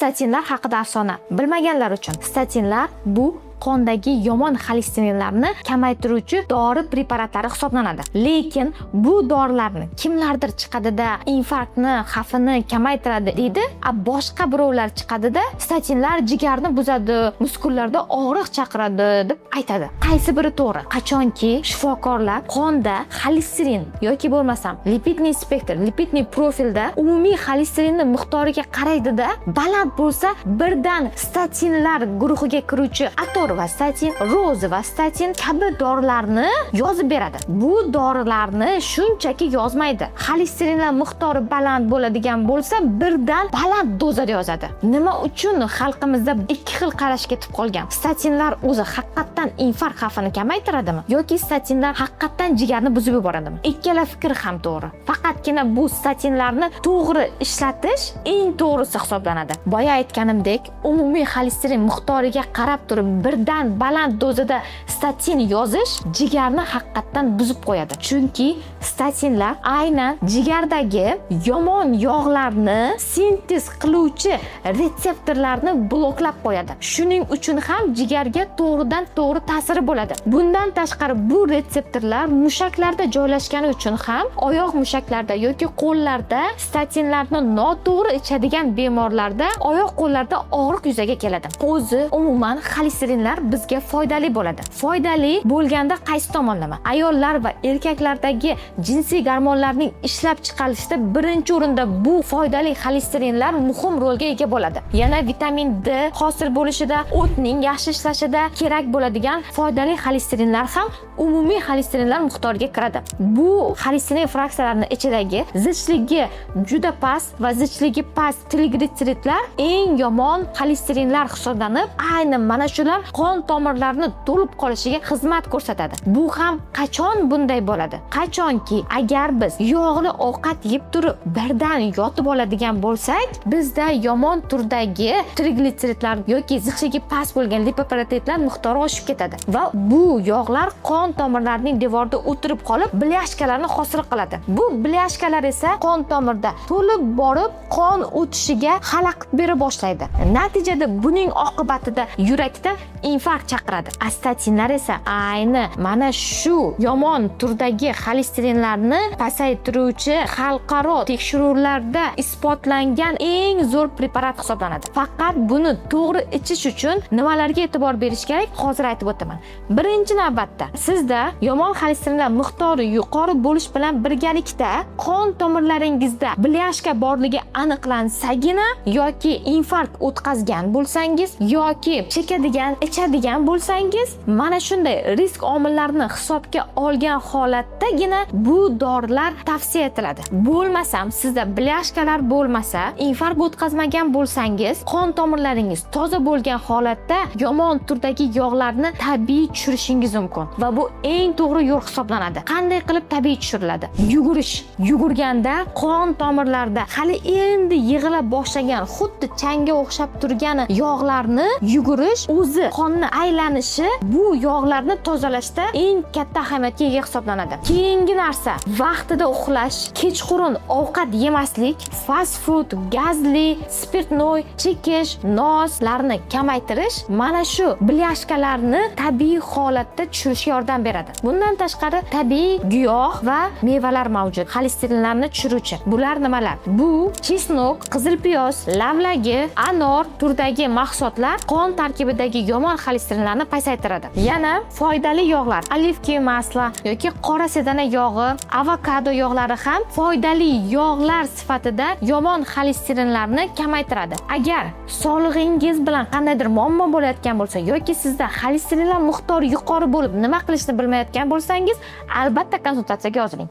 Statinlar haqida afsona. Bilmaganlar uchun, statinlar bu qondagi yomon xolesterinlarni kamaytiruvchi dori preparatlari hisoblanadi. Lekin bu dorilarni kimlardir chiqadida infarktni xavfini kamaytiradi deydi, boshqa birovlar chiqadida statinlar jigarni buzadi, muskullarda og'riq chaqiradi deb aytadi. Qaysi biri to'g'ri? Qachonki shifokorlar qonda xolesterin yoki bo'lmasam lipidniy spektr, lipidniy profilda umumiy xolesterinning miqdoriga qaraydida, baland bo'lsa birdan statinlar guruhiga kiruvchi ator va statin, roz va statin kabi dorilarni yozib beradi. Bu dorilarni shunchaki yozmaydi. Xolesterinlar miqdori baland bo'ladigan bo'lsa, birdan baland dozada yozadi. Nima uchun xalqimizda ikki xil qarash ketib qolgan? Statinlar o'zi haqiqatan infarkt xavfini kamaytiradimi yoki statinlar haqiqatan jigarni buzib yuboradimi? Ikkala fikr ham to'g'ri. Faqatgina bu statinlarni to'g'ri ishlatish eng to'g'risi hisoblanadi. Boya aytganimdek, umumiy xolesterin miqdoriga qarab turib birdan baland dozada statin yozish jigarni haqiqatan buzib qo'yadi. Chunki statinlar aynan jigardagi yomon yog'larni sintez qiluvchi retseptorlarni bloklab qo'yadi. Shuning uchun ham jigarga to'g'ridan to'g'ri ta'siri bo'ladi. Bundan tashqari bu retseptorlar mushaklarda joylashgani uchun ham oyoq mushaklarda yoki qo'llarda statinlarni noto'g'ri ichadigan bemorlarda oyoq qo'llarda og'riq yuzaga keladi. O'zi umuman xolesterinlar bizga foydali bo'ladi. Foydali bo'lganda qaysi tomonlama? Ayollar va erkaklardagi jinsiy gormonlarning ishlab chiqarilishida birinchi o'rinda bu foydali xolesterinlar muhim rolga ega bo'ladi. Yana vitamin D hosil bo'lishida, o'tning yaxshi ishlashida kerak bo'ladigan foydali xolesterinlar ham umumiy xolesterinlar miqdoriga kiradi. Bu xolesterin fraksiyalarining ichidagi zichligi juda past va zichligi past triglitseridlar eng yomon xolesterinlar hisoblanib, aynan mana shular qon tomirlarini to'lib qolishiga xizmat ko'rsatadi. Bu ham qachon bunday bo'ladi? Qachonki agar biz yog'li ovqat yeb turib birdan yotib oladigan bo'lsak, bizda yomon turdagi triglitseridlar yoki zichligi past bo'lgan lipoproteinlar miqdori oshib ketadi va bu yog'lar qon tomirlarining devorida o'tirib qolib, blyashkalarni hosil qiladi. Bu blyashkalar esa qon tomirda to'lib borib, qon o'tishiga xalaqit bera boshlaydi. Natijada buning oqibatida yurakda infarkt chaqiradi. Statinlar esa ayni mana shu yomon turdagi xolesterinlarni pasaytiruvchi xalqaro tekshiruvlarda isbotlangan eng zo'r preparat hisoblanadi. Faqat buni to'g'ri ichish uchun nimalarga e'tibor berish kerak? Hozir aytib o'taman. Birinchi navbatda sizda yomon xolesterinlar miqdori yuqori bo'lish bilan birgalikda qon tomirlaringizda blyashka borligi aniqlansagina yoki infarkt o'tkazgan bo'lsangiz yoki chekadigan, ichadigan bo'lsangiz, mana shunday risk omillarini hisobga olgan holatdagina bu dorilar tavsiya etiladi. Bo'lmasam, sizda blyashkalar bo'lmasa, infarkt o'tkazmagan bo'lsangiz, qon tomirlaringiz toza bo'lgan holatda yomon turdagi yog'larni tabiiy tushirishingiz mumkin va bu eng to'g'ri yo'l hisoblanadi. Qanday qilib tabiiy tushiriladi? Yugurish. Yugurganda qon tomirlarda hali endi yig'ila boshlagan, xuddi changga o'xshab turgan yog'larni yugurish o'zi qonni aylanishi bu yog'larni tozalashda eng katta ahamiyatga ega hisoblanadi. Keyingi narsa, vaqtida uxlash, kechqurun ovqat yemaslik, fast food, gazli, spirtnoy, chekish, noslarni kamaytirish mana shu blyashkalarni tabiiy holatda tushirishga yordam beradi. Bundan tashqari tabiiy giyoh va mevalar mavjud, xolesterinlarni tushiruvchi. Bular nimalar? Bu chesnok, qizil piyoz, lavlagi, anor turdagi mahsulotlar qon tarkibidagi yomon xolesterinlarni pasaytiradi. Yana foydali yog'lar, olivki masla yoki qora sedana yog'i, avokado yog'lari ham foydali yog'lar sifatida yomon xolesterinlarni kamaytiradi. Agar sog'lig'ingiz bilan qandaydir muammo bo'layotgan bo'lsa yoki sizda xolesterinlar miqdori yuqori bo'lib nima qilishni bilmayotgan bo'lsangiz, albatta konsultatsiyaga yoziling.